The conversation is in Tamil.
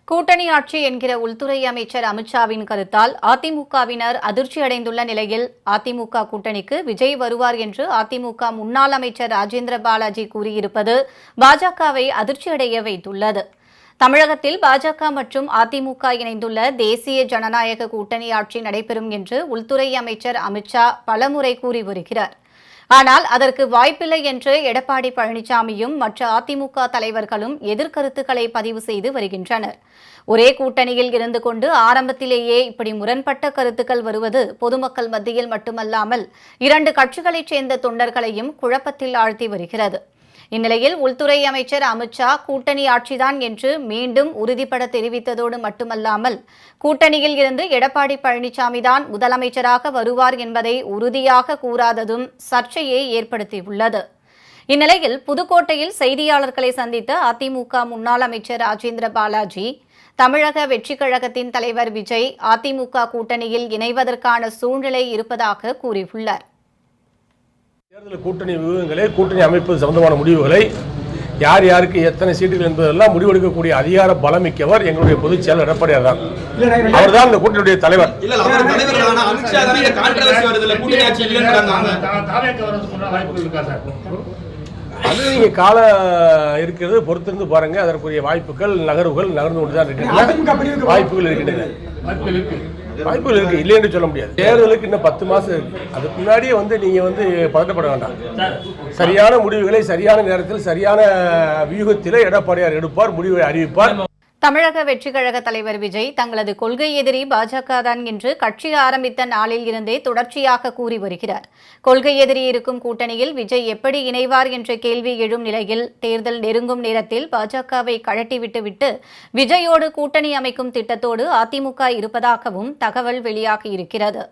கூட்டணி ஆட்சி என்கிற உள்துறை அமைச்சர் அமித்ஷாவின் கருத்தால் அதிமுகவினர் அதிர்ச்சியடைந்துள்ள நிலையில் அதிமுக கூட்டணிக்கு விஜய் வருவார் என்று அதிமுக முன்னாள் அமைச்சர் ராஜேந்திர பாலாஜி கூறியிருப்பது பாஜகவை அதிர்ச்சியடைய வைத்துள்ளது. தமிழகத்தில் பாஜக மற்றும் அதிமுக இணைந்துள்ள தேசிய ஜனநாயக கூட்டணி ஆட்சி நடைபெறும் என்று உள்துறை அமைச்சர் அமித்ஷா பலமுறை கூறி வருகிறார். ஆனால் அதற்கு வாய்ப்பில்லை என்று எடப்பாடி பழனிசாமியும் மற்ற அதிமுக தலைவர்களும் எதிர்கருத்துக்களை பதிவு செய்து வருகின்றனர். ஒரே கூட்டணியில் இருந்து கொண்டு ஆரம்பத்திலேயே இப்படி முரண்பட்ட கருத்துக்கள் வருவது பொதுமக்கள் மத்தியில் மட்டுமல்லாமல் இரண்டு கட்சிகளைச் சேர்ந்த தொண்டர்களையும் குழப்பத்தில் ஆழ்த்தி வருகிறது. இந்நிலையில் உள்துறை அமைச்சர் அமித்ஷா கூட்டணி ஆட்சிதான் என்று மீண்டும் உறுதிபட தெரிவித்ததோடு மட்டுமல்லாமல் கூட்டணியில் இருந்து எடப்பாடி பழனிசாமி தான் முதலமைச்சராக வருவார் என்பதை உறுதியாக கூறாததும் சர்ச்சையை ஏற்படுத்தியுள்ளது. இந்நிலையில் புதுக்கோட்டையில் செய்தியாளர்களை சந்தித்த அதிமுக முன்னாள் அமைச்சர் ராஜேந்திர பாலாஜி தமிழக வெற்றிக் கழகத்தின் தலைவர் விஜய் அதிமுக கூட்டணியில் இணைவதற்கான சூழ்நிலை இருப்பதாக கூறியுள்ளார். தேர்தல் கூட்டணி விவரங்களை கூட்டணி அமைப்பது சம்பந்தமான முடிவுகளை யார் யாருக்கு எத்தனை சீட்டுகள் என்பதெல்லாம் முடிவெடுக்கக்கூடிய அதிகார பலமிக்கவர் எங்களுடைய பொதுச் செயலர் எடப்பாடியார் தான். அவர் தான் இந்த கூட்டணியுடைய தலைவர். அது நீங்க கால இருக்கிறது பொறுத்திருந்து பாருங்க. அதற்குரிய வாய்ப்புகள் நகர்வுகள் நகர்ந்து கொண்டுதான் இருக்கின்றன. வாய்ப்புகள் இருக்கின்றன. வாய்ப்புகள் இருக்கு, இல்லை என்று சொல்ல முடியாது. தேர்தலுக்கு இன்னும் 10 மாசம் இருக்கு. அதுக்கு முன்னாடியே நீங்க பதட்டப்பட வேண்டாம். சரியான முடிவுகளை சரியான நேரத்தில் சரியான வியூகத்தில் எடப்பாடியார் எடுப்பார், முடிவை அறிவிப்பார். தமிழக வெற்றிக் கழக தலைவர் விஜய் தங்களது கொள்கை எதிரி பாஜக தான் என்று கட்சி ஆரம்பித்த நாளில் இருந்தே தொடர்ச்சியாக கூறி வருகிறார். கொள்கை எதிரி இருக்கும் கூட்டணியில் விஜய் எப்படி இணைவார் என்ற கேள்வி எழும் நிலையில் தேர்தல் நெருங்கும் நேரத்தில் பாஜகவை கழட்டிவிட்டுவிட்டு விஜயோடு கூட்டணி அமைக்கும் திட்டத்தோடு அதிமுக இருப்பதாகவும் தகவல் வெளியாகியிருக்கிறது.